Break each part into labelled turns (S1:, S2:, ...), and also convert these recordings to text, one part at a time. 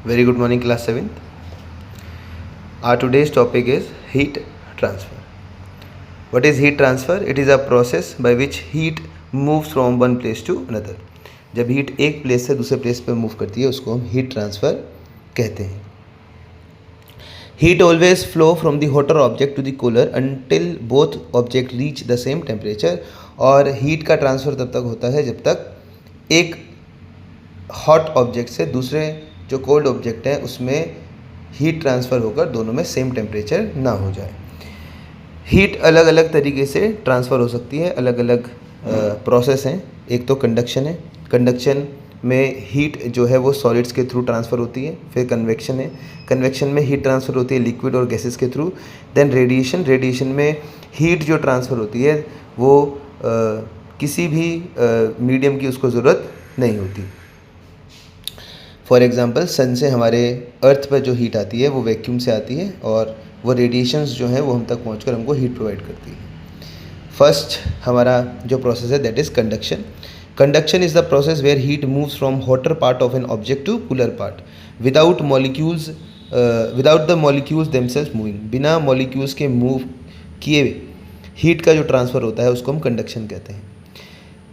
S1: Very good morning, class 7th. Our today's topic is heat transfer. What is heat transfer? It is a process by which heat moves from one place to another. जब heat एक place से दूसरे place पर move करती है उसको हम heat transfer कहते हैं. Heat always flow from the hotter object to the cooler until both object reach the same temperature. और हीट का ट्रांसफ़र तब तक होता है जब तक एक हॉट ऑब्जेक्ट से दूसरे जो कोल्ड ऑब्जेक्ट है उसमें हीट ट्रांसफ़र होकर दोनों में सेम टेम्परेचर ना हो जाए. हीट अलग अलग तरीके से ट्रांसफ़र हो सकती है, अलग अलग प्रोसेस हैं. एक तो कंडक्शन है. कंडक्शन में हीट जो है वो सॉलिड्स के थ्रू ट्रांसफ़र होती है. फिर कन्वेक्शन है. कन्वेक्शन में हीट ट्रांसफ़र होती है लिक्विड और गैसेस के थ्रू. Then radiation. रेडिएशन में हीट जो ट्रांसफ़र होती है वो किसी भी मीडियम की उसको ज़रूरत नहीं होती. फॉर एग्ज़ाम्पल सन से हमारे अर्थ पर जो हीट आती है वो वैक्यूम से आती है और वो रेडिएशंस जो हैं वो हम तक पहुंचकर हमको हीट प्रोवाइड करती है. फर्स्ट हमारा जो प्रोसेस है that is conduction. Conduction is the process where heat moves from hotter part of an object to cooler part without the molecules themselves moving. बिना मॉलिक्यूल्स के मूव किए हीट का जो ट्रांसफ़र होता है उसको हम कंडक्शन कहते हैं.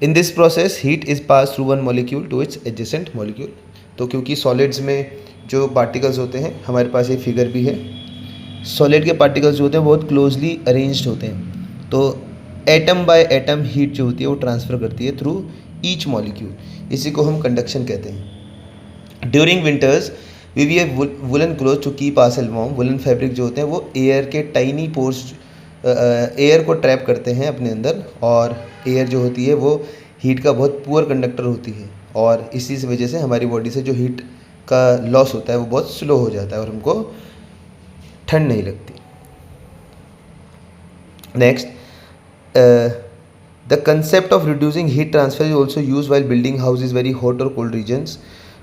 S1: In this process heat is pass through one molecule to its adjacent molecule. तो क्योंकि सॉलिड्स में जो पार्टिकल्स होते हैं, हमारे पास एक फिगर भी है, सॉलिड के पार्टिकल्स जो होते हैं बहुत क्लोजली अरेंज्ड होते हैं. तो एटम बाय एटम हीट जो होती है वो ट्रांसफ़र करती है थ्रू ईच मॉलिक्यूल. इसी को हम कंडक्शन कहते हैं. During winters we wear woollen cloth to keep ourself warm. Woollen fabric जो होते हैं वो एयर के टाइनी पोर्स एयर को ट्रैप करते हैं अपने अंदर. और एयर जो होती है वो हीट का बहुत पुअर कंडक्टर होती है और इसी वजह से हमारी बॉडी से जो हीट का लॉस होता है वो बहुत स्लो हो जाता है और हमको ठंड नहीं लगती. Next, the concept of reducing heat transfer is also use while building houses very hot और cold regions.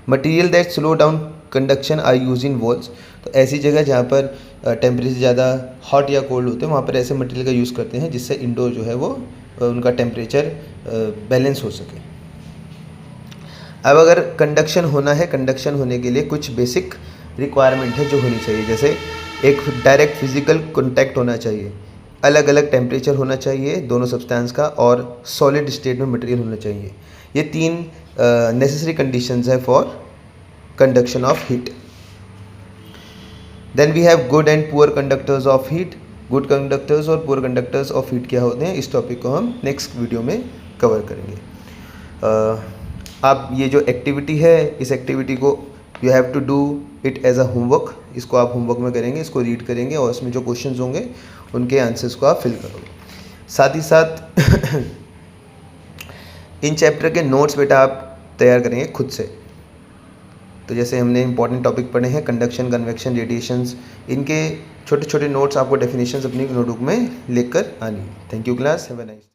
S1: Material that slow down conduction are use in walls. तो ऐसी जगह जहाँ पर टेम्परेचर ज़्यादा हॉट या कोल्ड होते हैं वहाँ पर ऐसे मटेरियल का यूज़ करते हैं जिससे इंडोर जो है वो उनका टेम्परेचर बैलेंस हो सके. अब अगर कंडक्शन होना है, कंडक्शन होने के लिए कुछ बेसिक रिक्वायरमेंट है जो होनी चाहिए. जैसे एक डायरेक्ट फिजिकल कॉन्टैक्ट होना चाहिए, अलग अलग टेम्परेचर होना चाहिए दोनों सब्सटेंस का, और सॉलिड स्टेट में मटेरियल होना चाहिए. ये तीन नेसेसरी कंडीशंस है for conduction of heat. Then we have good and poor conductors of heat. Good conductors और पुअर कंडक्टर्स ऑफ हीट क्या होते हैं, इस टॉपिक को हम नेक्स्ट वीडियो में कवर करेंगे. आप ये जो एक्टिविटी है इस एक्टिविटी को you have to do it as a homework. इसको आप होमवर्क में करेंगे, इसको रीड करेंगे और इसमें जो क्वेश्चंस होंगे उनके आंसर्स को आप फिल करोगे. साथ ही साथ इन चैप्टर के नोट्स बेटा आप तैयार करेंगे खुद से. तो जैसे हमने इंपॉर्टेंट टॉपिक पढ़े हैं कंडक्शन, कन्वेक्शन, रेडिएशंस, इनके छोटे छोटे नोट्स आपको डेफिनेशंस अपनी नोटबुक में लिख कर आनी है. Thank you class. Have a nice